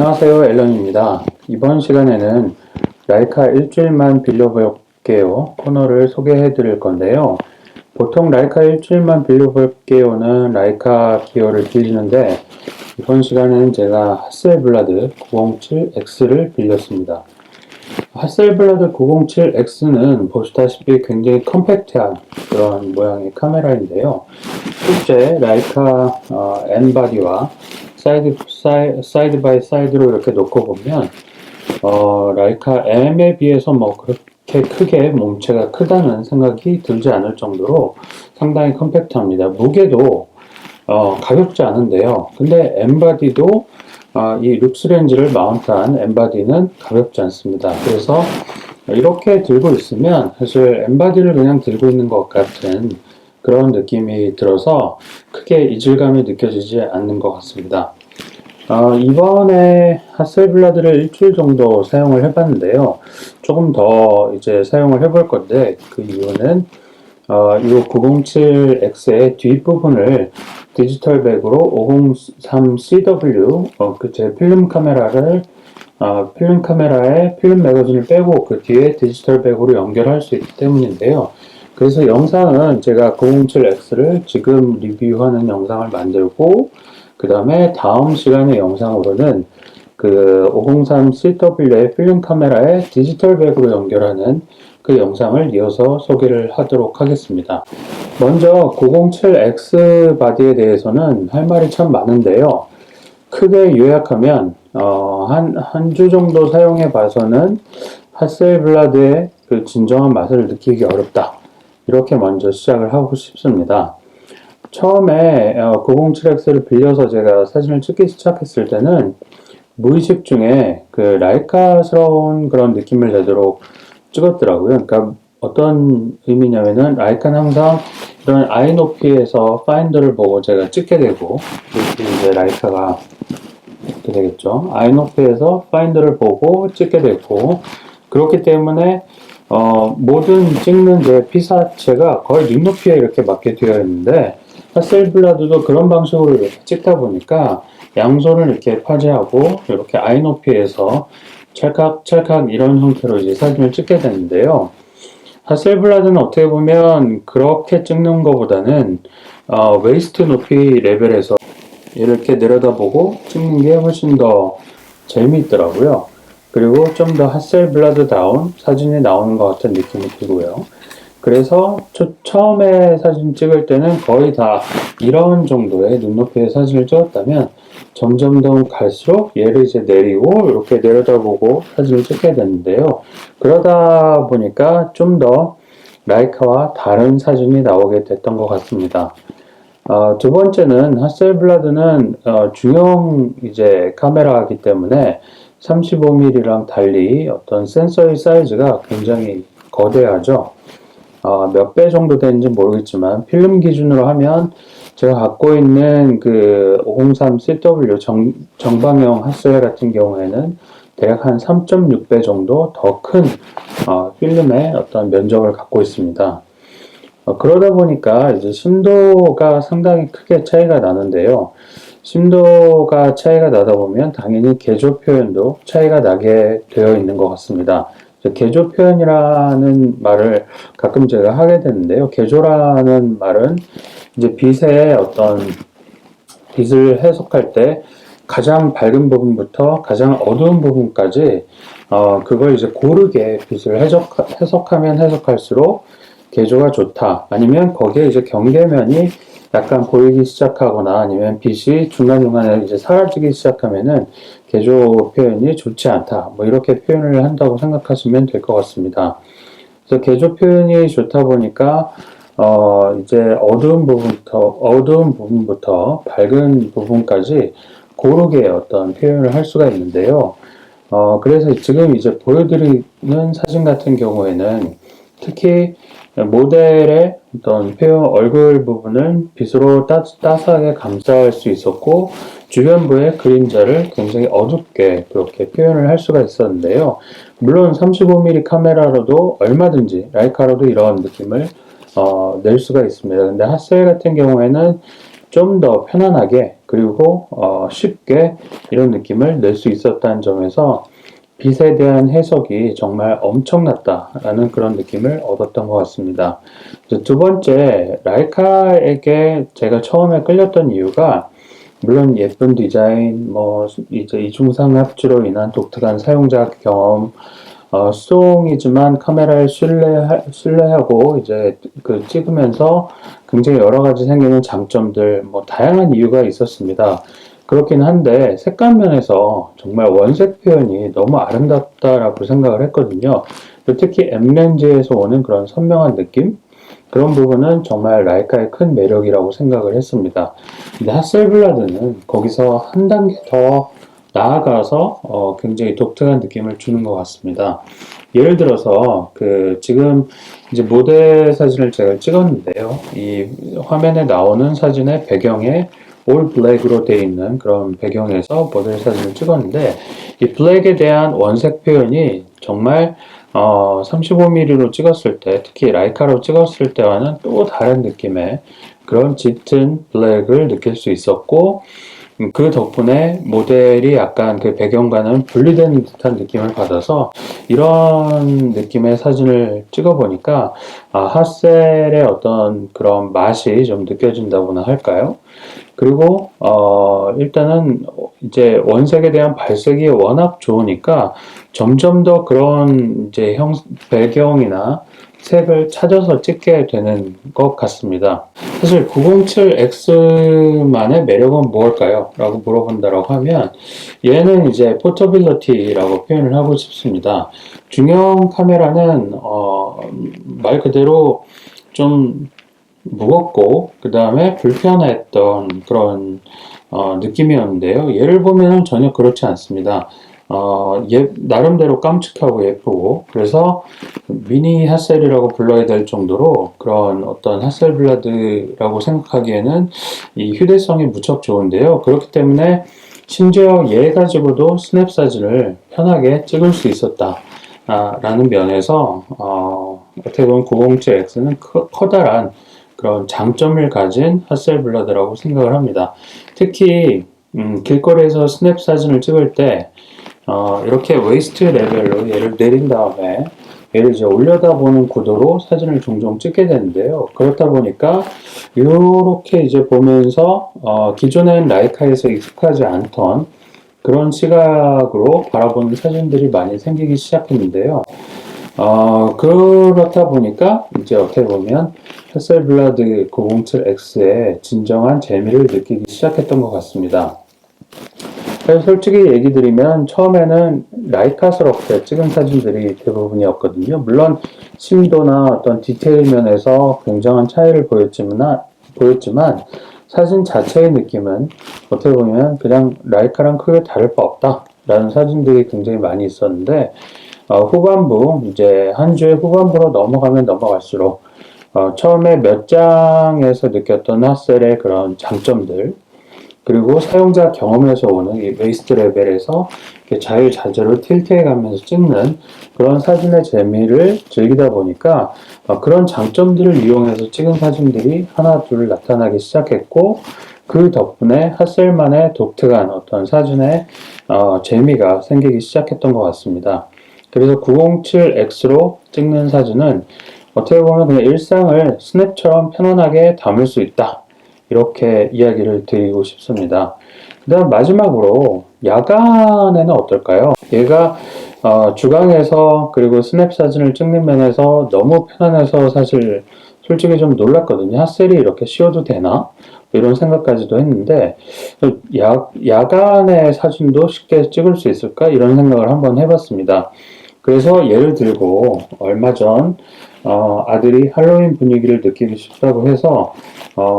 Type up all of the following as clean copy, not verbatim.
안녕하세요, 앨런입니다. 이번 시간에는 라이카 일주일만 빌려볼게요 코너를 소개해 드릴 건데요. 보통 라이카 일주일만 빌려볼게요는 라이카 기어를 빌리는데 이번 시간에는 제가 하셀블라드 907X를 빌렸습니다. 하셀블라드 907X는 보시다시피 굉장히 컴팩트한 그런 모양의 카메라인데요. 실제 라이카 N바디와 사이드 바이 사이드로 이렇게 놓고 보면 라이카 M에 비해서 뭐 그렇게 크게 몸체가 크다는 생각이 들지 않을 정도로 상당히 컴팩트합니다. 무게도 가볍지 않은데요. 근데 M바디도 이 룩스렌즈를 마운트한 M바디는 가볍지 않습니다. 그래서 이렇게 들고 있으면 사실 M바디를 그냥 들고 있는 것 같은 그런 느낌이 들어서 크게 이질감이 느껴지지 않는 것 같습니다. 이번에 하셀블라드를 일주일 정도 사용을 해봤는데요. 조금 더 이제 사용을 해볼 건데 그 이유는 이 907X의 뒷부분을 디지털 백으로 503CW 제 필름 카메라를 필름 카메라에 필름 매거진을 빼고 그 뒤에 디지털 백으로 연결할 수 있기 때문인데요. 그래서 영상은 제가 907X를 지금 리뷰하는 영상을 만들고 그 다음에 다음 시간의 영상으로는 그 503CW의 필름 카메라에 디지털 백으로 연결하는 그 영상을 이어서 소개를 하도록 하겠습니다. 먼저 907X 바디에 대해서는 할 말이 참 많은데요. 크게 요약하면 한 주 정도 사용해 봐서는 하셀블라드의 그 진정한 맛을 느끼기 어렵다. 이렇게 먼저 시작을 하고 싶습니다. 처음에 907X를 빌려서 제가 사진을 찍기 시작했을 때는 무의식 중에 그 라이카스러운 그런 느낌을 내도록 찍었더라고요. 그러니까 어떤 의미냐면은 라이카는 항상 이런 아이 높이에서 파인더를 보고 제가 찍게 되고 이렇게 이제 라이카가 이렇게 되겠죠. 아이 높이에서 파인더를 보고 찍게 되고 그렇기 때문에 모든 찍는 제 피사체가 거의 눈높이에 이렇게 맞게 되어 있는데 하셀블라드도 그런 방식으로 이렇게 찍다 보니까 양손을 이렇게 파지하고 이렇게 아이 높이에서 찰칵찰칵 이런 형태로 이제 사진을 찍게 되는데요. 하셀블라드는 어떻게 보면 그렇게 찍는 것보다는 웨이스트 높이 레벨에서 이렇게 내려다보고 찍는 게 훨씬 더 재미있더라고요. 그리고 좀 더 하셀블라드다운 사진이 나오는 것 같은 느낌이 들고요. 그래서 처음에 사진 찍을 때는 거의 다 이런 정도의 눈높이의 사진을 찍었다면 점점 더 갈수록 얘를 이제 내리고 이렇게 내려다보고 사진을 찍게 되는데요. 그러다 보니까 좀 더 라이카와 다른 사진이 나오게 됐던 것 같습니다. 두 번째는 하셀블라드는 중형 이제 카메라이기 때문에 35mm랑 달리 어떤 센서의 사이즈가 굉장히 거대하죠. 몇 배 정도 되는지 모르겠지만 필름 기준으로 하면 제가 갖고 있는 그 503CW 정방형 하셀 같은 경우에는 대략 한 3.6배 정도 더 큰 필름의 어떤 면적을 갖고 있습니다. 그러다 보니까 이제 심도가 상당히 크게 차이가 나는데요. 심도가 차이가 나다 보면 당연히 개조 표현도 차이가 나게 되어 있는 것 같습니다. 개조 표현이라는 말을 가끔 제가 하게 되는데요. 개조라는 말은 이제 빛의 어떤 빛을 해석할 때 가장 밝은 부분부터 가장 어두운 부분까지 그걸 이제 고르게 빛을 해석하면 해석할수록 개조가 좋다. 아니면 거기에 이제 경계면이 약간 보이기 시작하거나 아니면 빛이 중간중간에 이제 사라지기 시작하면은 개조 표현이 좋지 않다. 뭐 이렇게 표현을 한다고 생각하시면 될 것 같습니다. 그래서 개조 표현이 좋다 보니까 이제 어두운 부분부터 밝은 부분까지 고르게 어떤 표현을 할 수가 있는데요. 그래서 지금 이제 보여드리는 사진 같은 경우에는 특히 모델의 어떤 얼굴 부분은 빛으로 따스하게 감쌀 수 있었고 주변부의 그림자를 굉장히 어둡게 그렇게 표현을 할 수가 있었는데요. 물론 35mm 카메라로도 얼마든지 라이카로도 이런 느낌을 낼 수가 있습니다. 근데 하셀 같은 경우에는 좀 더 편안하게 그리고 쉽게 이런 느낌을 낼 수 있었다는 점에서 빛에 대한 해석이 정말 엄청났다라는 그런 느낌을 얻었던 것 같습니다. 두 번째, 라이카에게 제가 처음에 끌렸던 이유가 물론 예쁜 디자인, 뭐 이제 이중상 합주로 인한 독특한 사용자 경험, 수동이지만 카메라를 신뢰하고 이제 그 찍으면서 굉장히 여러 가지 생기는 장점들, 뭐 다양한 이유가 있었습니다. 그렇긴 한데 색감 면에서 정말 원색 표현이 너무 아름답다라고 생각을 했거든요. 특히 M렌즈에서 오는 그런 선명한 느낌? 그런 부분은 정말 라이카의 큰 매력이라고 생각을 했습니다. 근데 하셀블라드는 거기서 한 단계 더 나아가서 굉장히 독특한 느낌을 주는 것 같습니다. 예를 들어서 지금 이제 모델 사진을 제가 찍었는데요. 이 화면에 나오는 사진의 배경에 올 블랙으로 되어 있는 그런 배경에서 모델 사진을 찍었는데 이 블랙에 대한 원색 표현이 정말 35mm로 찍었을 때, 특히 라이카로 찍었을 때와는 또 다른 느낌의 그런 짙은 블랙을 느낄 수 있었고, 그 덕분에 모델이 약간 그 배경과는 분리되는 듯한 느낌을 받아서 이런 느낌의 사진을 찍어보니까 핫셀의 어떤 그런 맛이 좀 느껴진다고나 할까요? 그리고 일단은 이제 원색에 대한 발색이 워낙 좋으니까 점점 더 그런 이제 배경이나 색을 찾아서 찍게 되는 것 같습니다. 사실 907X만의 매력은 무엇일까요? 라고 물어본다고 하면 얘는 이제 포터빌리티라고 표현을 하고 싶습니다. 중형 카메라는 말 그대로 좀 무겁고 그 다음에 불편했던 그런 느낌이었는데요. 얘를 보면 전혀 그렇지 않습니다. 나름대로 깜찍하고 예쁘고 그래서 미니 핫셀이라고 불러야 될 정도로 그런 어떤 핫셀블라드라고 생각하기에는 이 휴대성이 무척 좋은데요. 그렇기 때문에 심지어 얘 가지고도 스냅 사진을 편하게 찍을 수 있었다 라는 면에서 어떻게 보면 907X는 커다란 그런 장점을 가진 핫셀블라드라고 생각을 합니다. 특히 길거리에서 스냅 사진을 찍을 때 이렇게 웨이스트 레벨로 얘를 내린 다음에 얘를 이제 올려다보는 구도로 사진을 종종 찍게 되는데요. 그렇다 보니까 이렇게 이제 보면서 기존엔 라이카에서 익숙하지 않던 그런 시각으로 바라보는 사진들이 많이 생기기 시작했는데요. 그렇다 보니까 이제 어떻게 보면 핫셀블라드 907X의 진정한 재미를 느끼기 시작했던 것 같습니다. 그래서 솔직히 얘기 드리면 처음에는 라이카스럽게 찍은 사진들이 대부분이었거든요. 물론 심도나 어떤 디테일 면에서 굉장한 차이를 보였지만 사진 자체의 느낌은 어떻게 보면 그냥 라이카랑 크게 다를 바 없다 라는 사진들이 굉장히 많이 있었는데 후반부 이제 한 주의 후반부로 넘어갈수록 처음에 몇 장에서 느꼈던 핫셀의 그런 장점들 그리고 사용자 경험에서 오는 이 웨이스트 레벨에서 자유자재로 틸트해 가면서 찍는 그런 사진의 재미를 즐기다 보니까 그런 장점들을 이용해서 찍은 사진들이 하나 둘 나타나기 시작했고 그 덕분에 핫셀만의 독특한 어떤 사진의 재미가 생기기 시작했던 것 같습니다. 그래서 907X로 찍는 사진은 어떻게 보면 그냥 일상을 스냅처럼 편안하게 담을 수 있다. 이렇게 이야기를 드리고 싶습니다. 그 다음 마지막으로 야간에는 어떨까요? 얘가 주광에서 그리고 스냅 사진을 찍는 면에서 너무 편안해서 사실 솔직히 좀 놀랐거든요. 핫셀이 이렇게 씌워도 되나? 이런 생각까지도 했는데 야간의 사진도 쉽게 찍을 수 있을까? 이런 생각을 한번 해봤습니다. 그래서 예를 들고 얼마 전 아들이 할로윈 분위기를 느끼고 싶다고 해서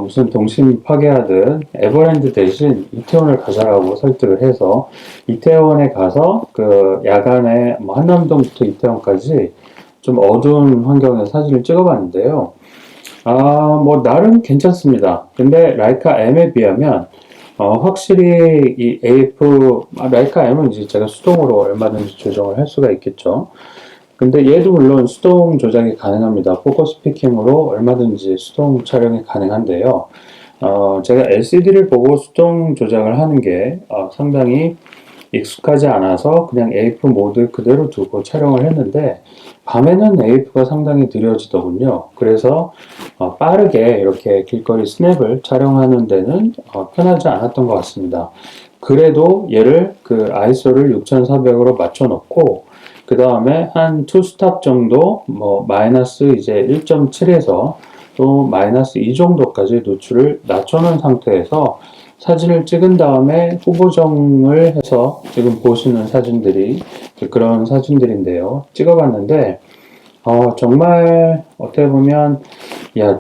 무슨 동심 파괴하듯 에버랜드 대신 이태원을 가자라고 설득을 해서 이태원에 가서 그 야간에 뭐 한남동부터 이태원까지 좀 어두운 환경에서 사진을 찍어봤는데요. 뭐 나름 괜찮습니다. 근데 라이카 M에 비하면 확실히 이 라이카 M은 이제 제가 수동으로 얼마든지 조정을 할 수가 있겠죠. 근데 얘도 물론 수동 조작이 가능합니다. 포커스 피킹으로 얼마든지 수동 촬영이 가능한데요. 제가 LCD를 보고 수동 조작을 하는 게 상당히 익숙하지 않아서 그냥 AF 모드 그대로 두고 촬영을 했는데, 밤에는 AF가 상당히 느려지더군요. 그래서 빠르게 이렇게 길거리 스냅을 촬영하는 데는 편하지 않았던 것 같습니다. 그래도 얘를 그 ISO를 6400으로 맞춰 놓고, 그 다음에 한 2스탑 정도 마이너스 이제 1.7에서 또 마이너스 2 정도까지 노출을 낮춰놓은 상태에서 사진을 찍은 다음에 후보정을 해서 지금 보시는 사진들이 그런 사진들인데요. 찍어봤는데 정말 어떻게 보면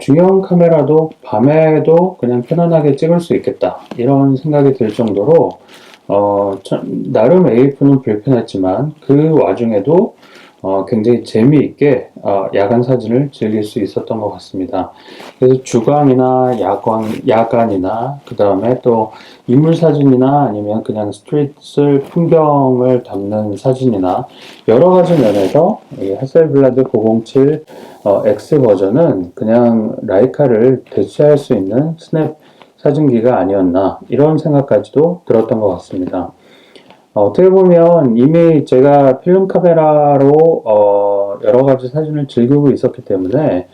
중형 카메라도 밤에도 그냥 편안하게 찍을 수 있겠다 이런 생각이 들 정도로 나름 AF는 불편했지만 그 와중에도 굉장히 재미있게 야간 사진을 즐길 수 있었던 것 같습니다. 그래서 주광이나 야간이나 그 다음에 또 인물 사진이나 아니면 그냥 스트릿을 풍경을 담는 사진이나 여러 가지 면에서 이 하셀블라드 907 X 버전은 그냥 라이카를 대체할 수 있는 스냅 사진기가 아니었나 이런 생각까지도 들었던 것 같습니다. 어떻게 보면 이미 제가 필름 카메라로 여러 가지 사진을 즐기고 있었기 때문에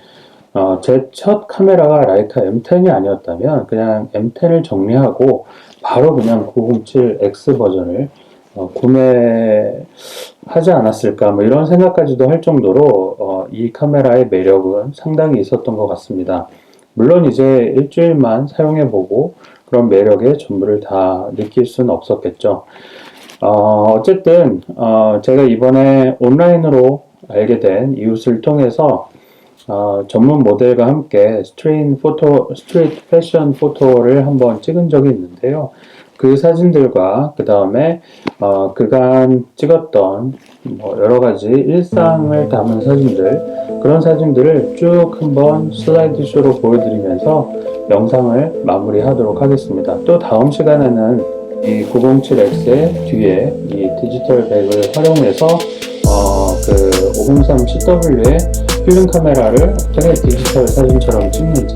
제 첫 카메라가 라이카 M10이 아니었다면 그냥 M10을 정리하고 바로 그냥 907X 버전을 구매하지 않았을까 뭐 이런 생각까지도 할 정도로 이 카메라의 매력은 상당히 있었던 것 같습니다. 물론 이제 일주일만 사용해보고 그런 매력의 전부를 다 느낄 수는 없었겠죠. 어쨌든 제가 이번에 온라인으로 알게 된 이웃을 통해서 전문 모델과 함께 스트리트 패션 포토를 한번 찍은 적이 있는데요. 그 사진들과 그 다음에 그간 찍었던 여러 가지 일상을 담은 사진들, 그런 사진들을 쭉 한번 슬라이드 쇼로 보여드리면서 영상을 마무리하도록 하겠습니다. 또 다음 시간에는 이 907X의 뒤에 이 디지털 백을 활용해서 그 503CW의 필름 카메라를 어떻게 디지털 사진처럼 찍는지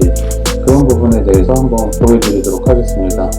그런 부분에 대해서 한번 보여드리도록 하겠습니다.